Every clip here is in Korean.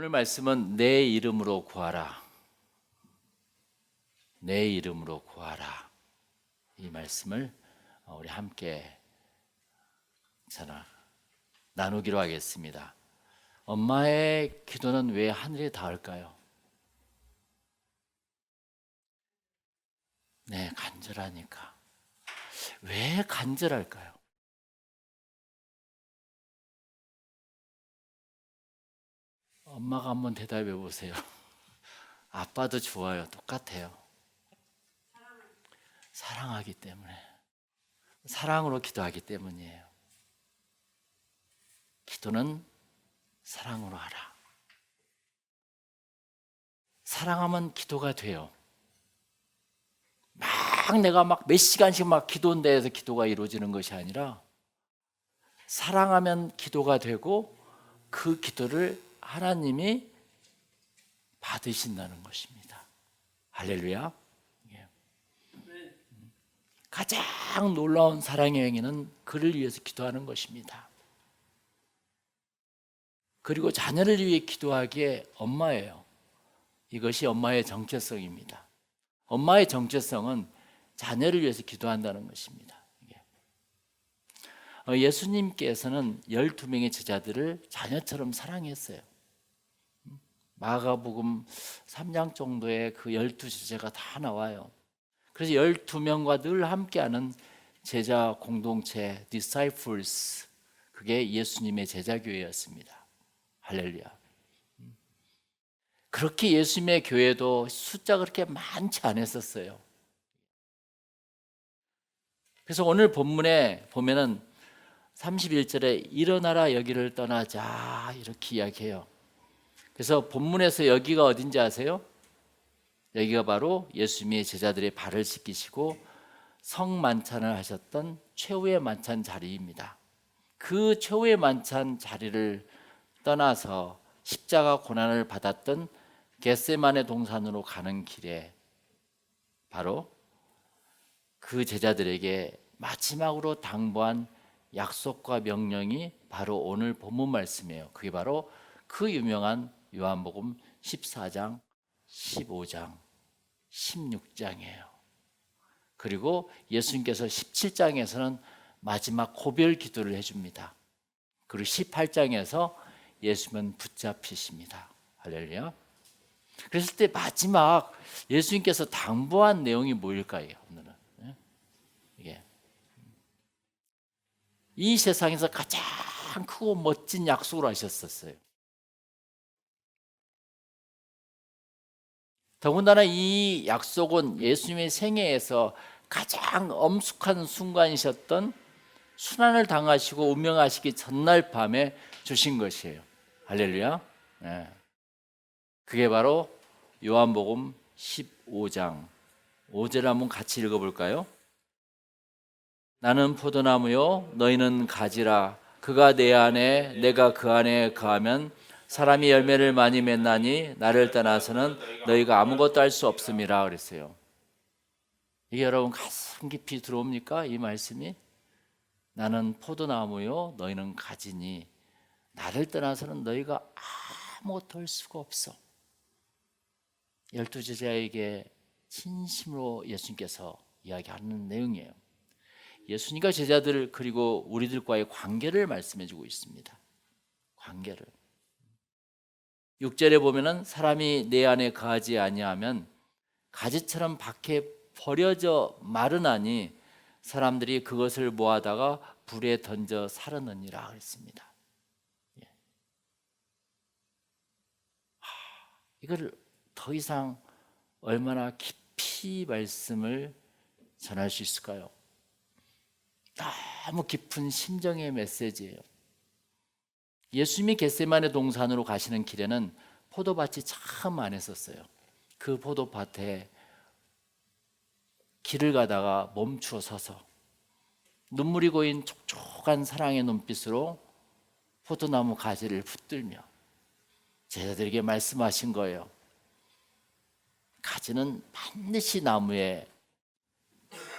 오늘 말씀은 내 이름으로 구하라. 내 이름으로 구하라. 이 말씀을 우리 함께 나누기로 하겠습니다. 엄마의 기도는 왜 하늘에 닿을까요? 네, 간절하니까. 왜 간절할까요? 엄마가 한번 대답해 보세요. 아빠도 좋아요. 똑같아요. 사랑하기 때문에. 사랑으로 기도하기 때문이에요. 기도는 사랑으로 하라. 사랑하면 기도가 돼요. 내가 몇 시간씩 기도한다 해서 기도가 이루어지는 것이 아니라 사랑하면 기도가 되고 그 기도를 하나님이 받으신다는 것입니다. 할렐루야. 가장 놀라운 사랑의 행위는 그를 위해서 기도하는 것입니다. 그리고 자녀를 위해 기도하기에 엄마예요. 이것이 엄마의 정체성입니다. 엄마의 정체성은 자녀를 위해서 기도한다는 것입니다. 예수님께서는 12명의 제자들을 자녀처럼 사랑했어요. 마가복음 3장 정도에 그 12제자가 다 나와요. 그래서 12명과 늘 함께하는 제자 공동체 disciples, 그게 예수님의 제자교회였습니다. 할렐루야. 그렇게 예수님의 교회도 숫자가 그렇게 많지 않았었어요. 그래서 오늘 본문에 보면은 31절에 일어나라 여기를 떠나자 이렇게 이야기해요. 그래서 본문에서 여기가 어딘지 아세요? 여기가 바로 예수님의 제자들의 발을 씻기시고 성만찬을 하셨던 최후의 만찬 자리입니다. 그 최후의 만찬 자리를 떠나서 십자가 고난을 받았던 겟세마네 동산으로 가는 길에 바로 그 제자들에게 마지막으로 당부한 약속과 명령이 바로 오늘 본문 말씀이에요. 그게 바로 그 유명한 요한복음 14장, 15장, 16장이에요. 그리고 예수님께서 17장에서는 마지막 고별 기도를 해줍니다. 그리고 18장에서 예수님은 붙잡히십니다. 할렐루야. 그랬을 때 마지막 예수님께서 당부한 내용이 뭐일까요? 오늘은 이게 이 세상에서 가장 크고 멋진 약속을 하셨었어요. 더군다나 이 약속은 예수님의 생애에서 가장 엄숙한 순간이셨던 순환을 당하시고 운명하시기 전날 밤에 주신 것이에요. 할렐루야. 네. 그게 바로 요한복음 15장 5절 한번 같이 읽어볼까요? 나는 포도나무요 너희는 가지라. 그가 내 안에 내가 그 안에 거하면 사람이 열매를 많이 맺나니 나를 떠나서는 너희가 아무것도 할 수 없음이라 그랬어요. 이게 여러분 가슴 깊이 들어옵니까? 이 말씀이 나는 포도나무요 너희는 가지니 나를 떠나서는 너희가 아무것도 할 수가 없어. 12제자에게 진심으로 예수님께서 이야기하는 내용이에요. 예수님과 제자들 그리고 우리들과의 관계를 말씀해 주고 있습니다. 관계를. 6절에 보면은 사람이 내 안에 거하지 아니하면 가지처럼 밖에 버려져 마르나니 사람들이 그것을 모아다가 불에 던져 사르느니라 그랬습니다. 이걸 더 이상 얼마나 깊이 말씀을 전할 수 있을까요? 너무 깊은 심정의 메시지예요. 예수님이 겟세마네 동산으로 가시는 길에는 포도밭이 참 많았었어요. 그 포도밭에 길을 가다가 멈추어 서서 눈물이 고인 촉촉한 사랑의 눈빛으로 포도나무 가지를 붙들며 제자들에게 말씀하신 거예요. 가지는 반드시 나무에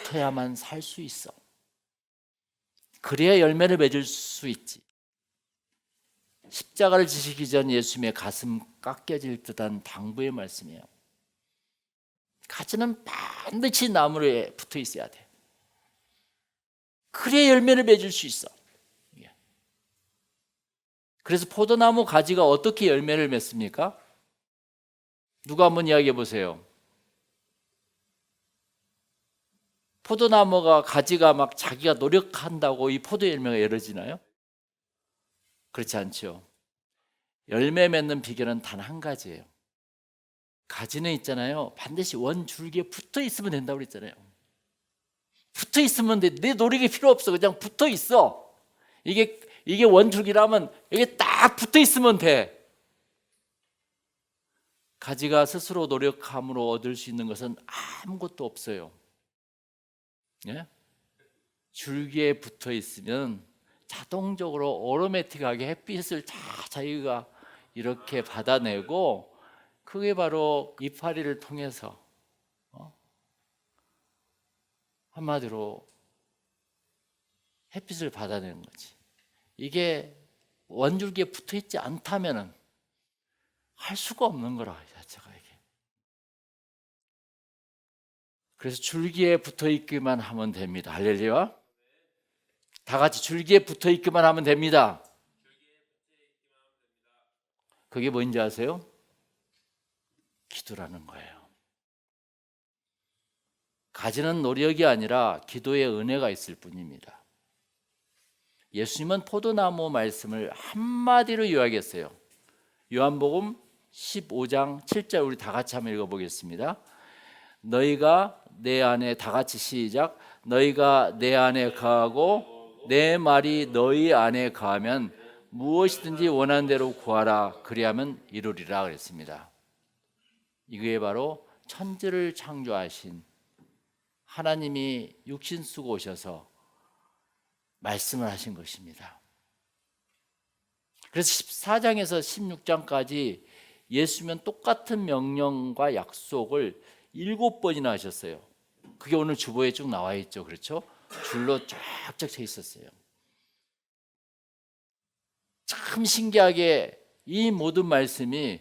터야만 살 수 있어. 그래야 열매를 맺을 수 있지. 십자가를 지시기 전 예수님의 가슴 깎여질 듯한 당부의 말씀이에요. 가지는 반드시 나무에 붙어 있어야 돼. 그래야 열매를 맺을 수 있어. 그래서 포도나무 가지가 어떻게 열매를 맺습니까? 누가 한번 이야기해 보세요. 포도나무가 가지가 막 자기가 노력한다고 이 포도 열매가 열어지나요? 그렇지 않죠. 열매 맺는 비결은 단 한 가지예요. 가지는 있잖아요. 반드시 원 줄기에 붙어 있으면 된다고 그랬잖아요. 붙어 있으면 돼. 내 노력이 필요 없어. 그냥 붙어 있어. 이게 원 줄기라면 이게 딱 붙어 있으면 돼. 가지가 스스로 노력함으로 얻을 수 있는 것은 아무것도 없어요. 예? 줄기에 붙어 있으면 자동적으로 오토매틱하게 햇빛을 다 자기가 이렇게 받아내고, 그게 바로 이파리를 통해서 한마디로 햇빛을 받아내는 거지. 이게 원줄기에 붙어 있지 않다면은 할 수가 없는 거라, 이 자체가 이게. 그래서 줄기에 붙어 있기만 하면 됩니다. 할렐루야. 다 같이 줄기에 붙어 있기만 하면 됩니다. 그게 뭔지 아세요? 기도라는 거예요. 가지는 노력이 아니라 기도의 은혜가 있을 뿐입니다. 예수님은 포도나무 말씀을 한마디로 요약했어요. 요한복음 15장 7절 우리 다 같이 한번 읽어보겠습니다. 너희가 내 안에, 다 같이 시작. 너희가 내 안에 거하고 내 말이 너희 안에 거하면 무엇이든지 원하는 대로 구하라. 그리하면 이루리라 그랬습니다. 이게 바로 천지를 창조하신 하나님이 육신 쓰고 오셔서 말씀을 하신 것입니다. 그래서 14장에서 16장까지 예수님은 똑같은 명령과 약속을 7번이나 하셨어요. 그게 오늘 주보에 쭉 나와 있죠. 그렇죠? 줄로 쫙쫙 쳐 있었어요. 참 신기하게 이 모든 말씀이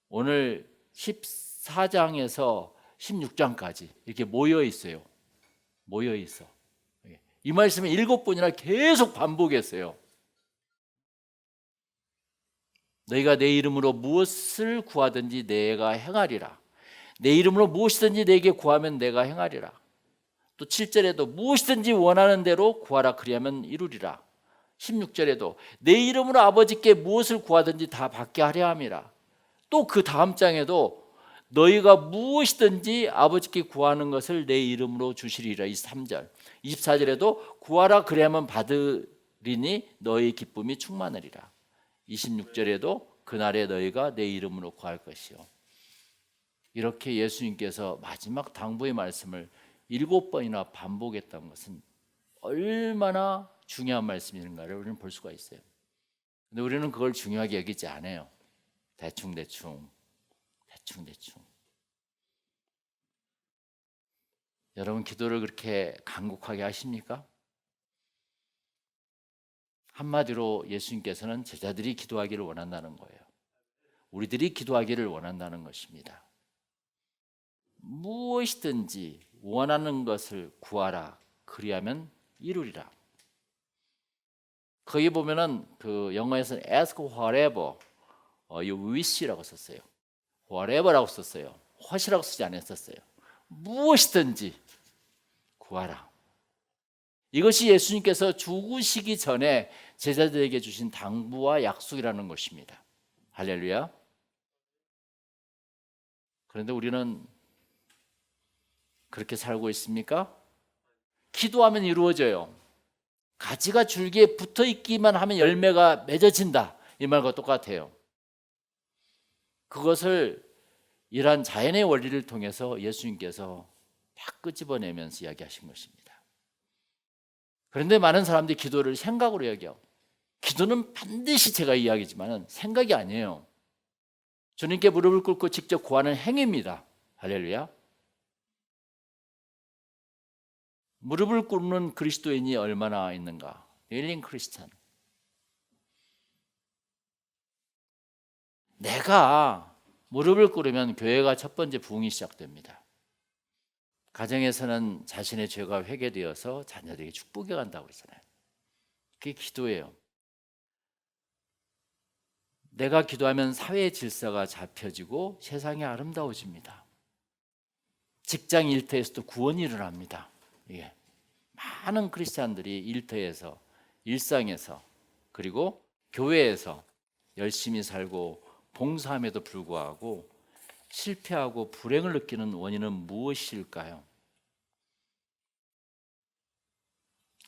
오늘 14장에서 16장까지 이렇게 모여 있어요. 모여 있어. 이 말씀을 7번이나 계속 반복했어요. 너희가 내 이름으로 무엇을 구하든지 내가 행하리라. 내 이름으로 무엇이든지 내게 구하면 내가 행하리라. 또 7절에도 무엇이든지 원하는 대로 구하라. 그리하면 이루리라. 16절에도 내 이름으로 아버지께 무엇을 구하든지 다 받게 하려 함이라. 또 그 다음 장에도 너희가 무엇이든지 아버지께 구하는 것을 내 이름으로 주시리라. 23절 24절에도 구하라 그리하면 받으리니 너희 기쁨이 충만하리라. 26절에도 그날에 너희가 내 이름으로 구할 것이요. 이렇게 예수님께서 마지막 당부의 말씀을 7번이나 반복했던 것은 얼마나 중요한 말씀인가를 우리는 볼 수가 있어요. 근데 우리는 그걸 중요하게 여기지 않아요. 대충. 여러분 기도를 그렇게 간곡하게 하십니까? 한마디로 예수님께서는 제자들이 기도하기를 원한다는 거예요. 우리들이 기도하기를 원한다는 것입니다. 무엇이든지 원하는 것을 구하라. 그리하면 이루리라. 거기 보면은 그 영어에서는 ask whatever, you wish라고 썼어요. whatever라고 썼어요. what이라고 쓰지 않았었어요. 무엇이든지 구하라. 이것이 예수님께서 죽으시기 전에 제자들에게 주신 당부와 약속이라는 것입니다. 할렐루야. 그런데 우리는 그렇게 살고 있습니까? 기도하면 이루어져요. 가지가 줄기에 붙어 있기만 하면 열매가 맺어진다. 이 말과 똑같아요. 그것을 이러한 자연의 원리를 통해서 예수님께서 다 끄집어내면서 이야기하신 것입니다. 그런데 많은 사람들이 기도를 생각으로 여겨. 기도는 반드시 제가 이야기지만 생각이 아니에요. 주님께 무릎을 꿇고 직접 구하는 행위입니다. 할렐루야. 무릎을 꿇는 그리스도인이 얼마나 있는가? 닐링 크리스찬. 내가 무릎을 꿇으면 교회가 첫 번째 부흥이 시작됩니다. 가정에서는 자신의 죄가 회개되어서 자녀들에게 축복이 간다고 그러잖아요. 그게 기도예요. 내가 기도하면 사회의 질서가 잡혀지고 세상이 아름다워집니다. 직장 일터에서도 구원이 일어납니다. 예. 많은 크리스찬들이 일터에서, 일상에서, 그리고 교회에서 열심히 살고 봉사함에도 불구하고 실패하고 불행을 느끼는 원인은 무엇일까요?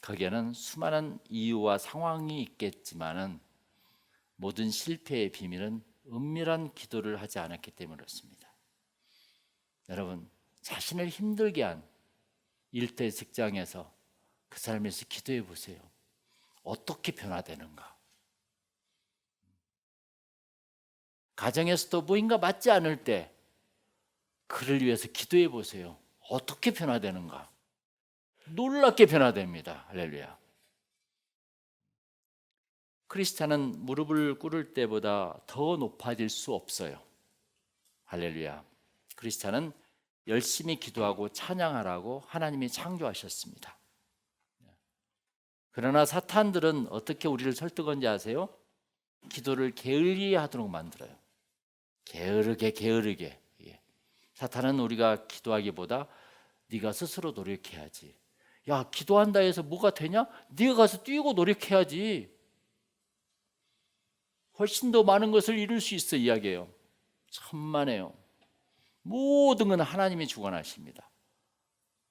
거기에는 수많은 이유와 상황이 있겠지만은 모든 실패의 비밀은 은밀한 기도를 하지 않았기 때문에 그렇습니다. 여러분, 자신을 힘들게 한 일터 직장에서 그 삶에서 기도해 보세요. 어떻게 변화되는가? 가정에서도 뭐인가 맞지 않을 때 그를 위해서 기도해 보세요. 어떻게 변화되는가? 놀랍게 변화됩니다. 할렐루야. 크리스찬은 무릎을 꿇을 때보다 더 높아질 수 없어요. 할렐루야. 크리스찬은 열심히 기도하고 찬양하라고 하나님이 창조하셨습니다. 그러나 사탄들은 어떻게 우리를 설득한지 아세요? 기도를 게을리 하도록 만들어요. 게으르게. 사탄은 우리가 기도하기보다 네가 스스로 노력해야지. 야, 기도한다 해서 뭐가 되냐? 네가 가서 뛰고 노력해야지. 훨씬 더 많은 것을 이룰 수 있어 이야기해요. 천만에요. 모든 건 하나님이 주관하십니다.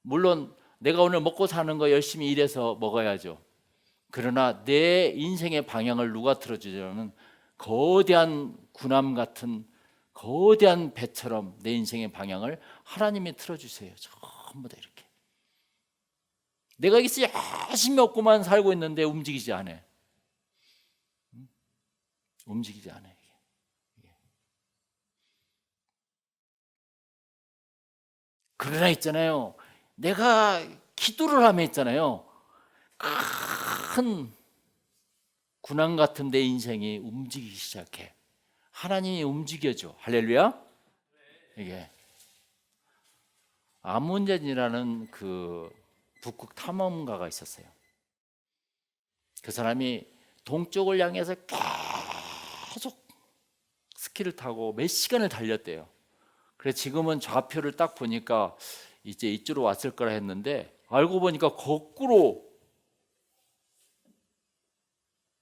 물론 내가 오늘 먹고 사는 거 열심히 일해서 먹어야죠. 그러나 내 인생의 방향을 누가 틀어주냐면 거대한 군함 같은 거대한 배처럼 내 인생의 방향을 하나님이 틀어주세요. 전부 다 이렇게. 내가 여기서 열심히 먹고만 살고 있는데 움직이지 않아. 움직이지 않아요. 그러나 있잖아요. 내가 기도를 하면 있잖아요. 큰 군함 같은 내 인생이 움직이기 시작해. 하나님이 움직여줘. 할렐루야. 이게 아문젠이라는 그 북극 탐험가가 있었어요. 그 사람이 동쪽을 향해서 계속 스키를 타고 몇 시간을 달렸대요. 그래서 지금은 좌표를 딱 보니까 이제 이쪽으로 왔을 거라 했는데 알고 보니까 거꾸로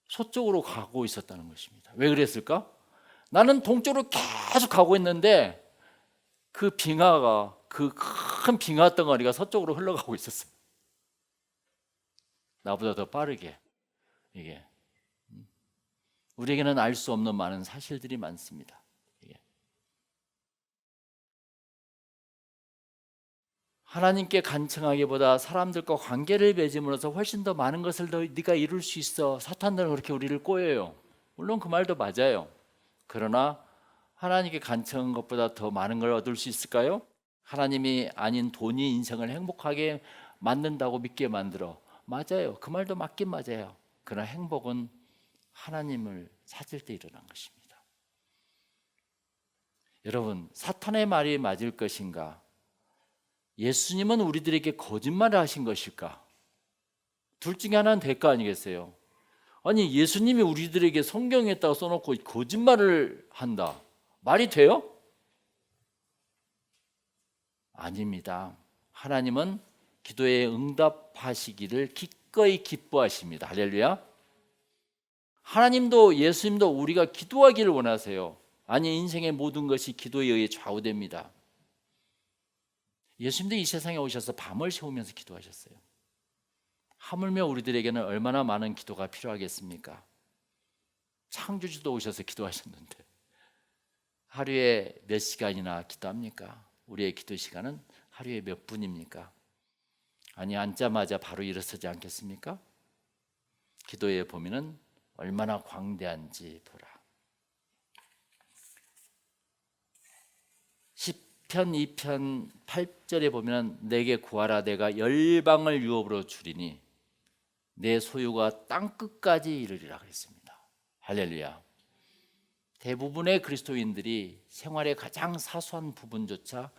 서쪽으로 가고 있었다는 것입니다. 왜 그랬을까? 나는 동쪽으로 계속 가고 있는데 그 빙하가, 그 큰 빙하 덩어리가 서쪽으로 흘러가고 있었어요. 나보다 더 빠르게. 이게 우리에게는 알 수 없는 많은 사실들이 많습니다. 하나님께 간청하기보다 사람들과 관계를 맺음으로써 훨씬 더 많은 것을 네가 이룰 수 있어. 사탄들은 그렇게 우리를 꼬여요. 물론 그 말도 맞아요. 그러나 하나님께 간청한 것보다 더 많은 걸 얻을 수 있을까요? 하나님이 아닌 돈이 인생을 행복하게 만든다고 믿게 만들어. 맞아요. 그 말도 맞긴 맞아요. 그러나 행복은 하나님을 찾을 때 일어난 것입니다. 여러분, 사탄의 말이 맞을 것인가? 예수님은 우리들에게 거짓말을 하신 것일까? 둘 중에 하나는 될 거 아니겠어요? 아니, 예수님이 우리들에게 성경에다가 써놓고 거짓말을 한다. 말이 돼요? 아닙니다. 하나님은 기도에 응답하시기를 기꺼이 기뻐하십니다. 할렐루야. 하나님도 예수님도 우리가 기도하기를 원하세요. 아니, 인생의 모든 것이 기도에 의해 좌우됩니다. 예수님도 이 세상에 오셔서 밤을 새우면서 기도하셨어요. 하물며 우리들에게는 얼마나 많은 기도가 필요하겠습니까? 창조주도 오셔서 기도하셨는데 하루에 몇 시간이나 기도합니까? 우리의 기도 시간은 하루에 몇 분입니까? 아니, 앉자마자 바로 일어서지 않겠습니까? 기도의 범위는 얼마나 광대한지 보라. 시편 2편 8절에 보면 내게 구하라 내가 열방을 유업으로 주리니 내 소유가 땅끝까지 이르리라 그랬습니다. 할렐루야. 대부분의 그리스도인들이 생활의 가장 사소한 부분조차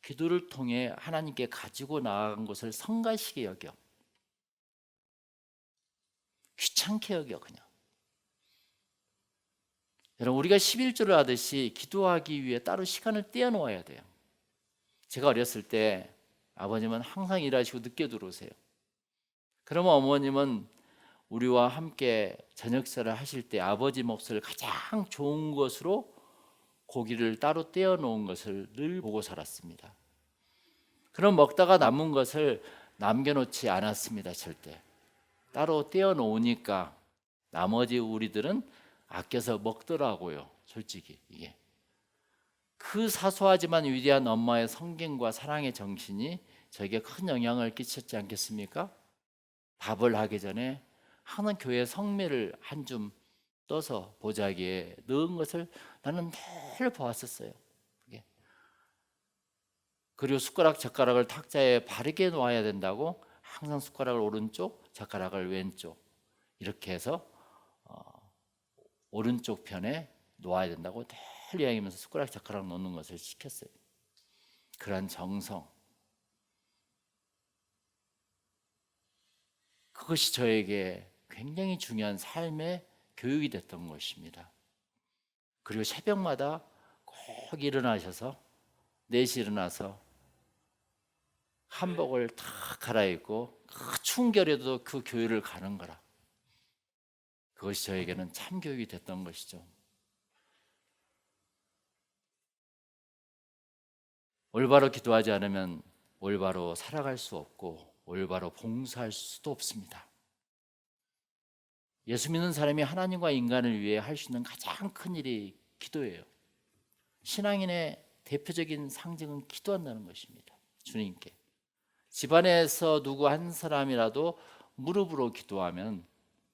기도를 통해 하나님께 가지고 나아간 것을 성가시게 여겨, 귀찮게 여겨. 그냥 여러분, 우리가 11조를 하듯이 기도하기 위해 따로 시간을 떼어놓아야 돼요. 제가 어렸을 때 아버님은 항상 일하시고 늦게 들어오세요. 그러면 어머님은 우리와 함께 저녁식사를 하실 때 아버지 몫을 가장 좋은 것으로 고기를 따로 떼어놓은 것을 늘 보고 살았습니다. 그럼 먹다가 남은 것을 남겨놓지 않았습니다. 절대. 따로 떼어놓으니까 나머지 우리들은 아껴서 먹더라고요. 솔직히 이게 그 사소하지만 위대한 엄마의 성김과 사랑의 정신이 저에게 큰 영향을 끼쳤지 않겠습니까? 밥을 하기 전에 하는 교회 성매를 한 줌 떠서 보자기에 넣은 것을 나는 늘 보았었어요. 그리고 숟가락 젓가락을 탁자에 바르게 놓아야 된다고 항상 숟가락을 오른쪽, 젓가락을 왼쪽 이렇게 해서 오른쪽 편에 놓아야 된다고 늘 이야기하면서 숟가락 젓가락 놓는 것을 시켰어요. 그런 정성, 그것이 저에게 굉장히 중요한 삶의 교육이 됐던 것입니다. 그리고 새벽마다 꼭 일어나셔서 4시 일어나서 한복을 다 갈아입고 그 추운 겨울에도 그 교회를 가는 거라. 그것이 저에게는 참 교육이 됐던 것이죠. 올바로 기도하지 않으면 올바로 살아갈 수 없고 올바로 봉사할 수도 없습니다. 예수 믿는 사람이 하나님과 인간을 위해 할 수 있는 가장 큰 일이 기도예요. 신앙인의 대표적인 상징은 기도한다는 것입니다. 주님께. 집안에서 누구 한 사람이라도 무릎으로 기도하면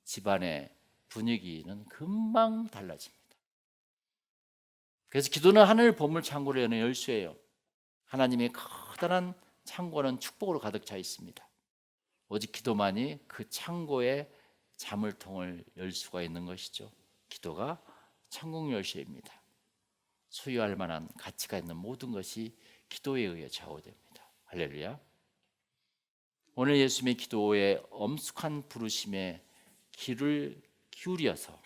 집안의 분위기는 금방 달라집니다. 그래서 기도는 하늘 보물 창고를 여는 열쇠예요. 하나님의 커다란 창고는 축복으로 가득 차 있습니다. 오직 기도만이 그 창고의 자물통을 열 수가 있는 것이죠. 기도가 천국 열쇠입니다. 소유할 만한 가치가 있는 모든 것이 기도에 의해 좌우됩니다. 할렐루야. 오늘 예수님의 기도의 엄숙한 부르심에 귀를 기울여서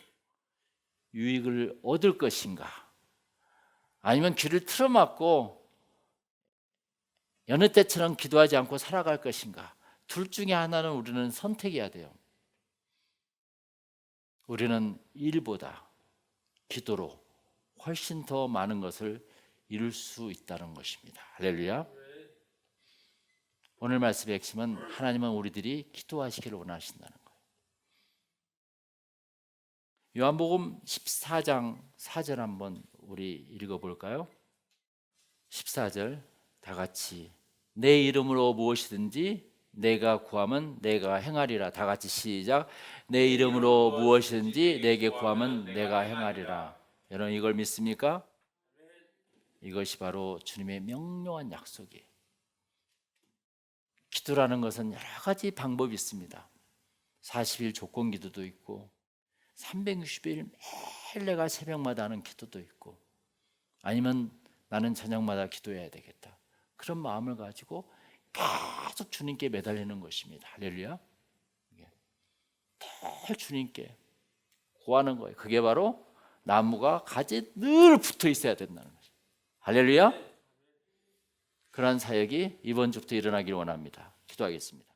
유익을 얻을 것인가, 아니면 귀를 틀어막고 여느 때처럼 기도하지 않고 살아갈 것인가, 둘 중에 하나는 우리는 선택해야 돼요. 우리는 일보다 기도로 훨씬 더 많은 것을 이룰 수 있다는 것입니다. 할렐루야. 오늘 말씀의 핵심은 하나님은 우리들이 기도하시기를 원하신다는 거예요. 요한복음 14장 4절 한번 우리 읽어볼까요? 14절 다 같이, 내 이름으로 무엇이든지 내가 구하면 내가 행하리라. 다 같이 시작. 내 이름으로 무엇이든지 내게 구하면 내가 행하리라. 여러분, 이걸 믿습니까? 이것이 바로 주님의 명료한 약속이에요. 기도라는 것은 여러 가지 방법이 있습니다. 40일 조건 기도도 있고 360일 매일 내가 새벽마다 하는 기도도 있고, 아니면 나는 저녁마다 기도해야 되겠다, 그런 마음을 가지고 계속 주님께 매달리는 것입니다. 할렐루야. 늘 주님께 구하는 거예요. 그게 바로 나무가 가지에 늘 붙어 있어야 된다는 거죠. 할렐루야. 그러한 사역이 이번 주부터 일어나기를 원합니다. 기도하겠습니다.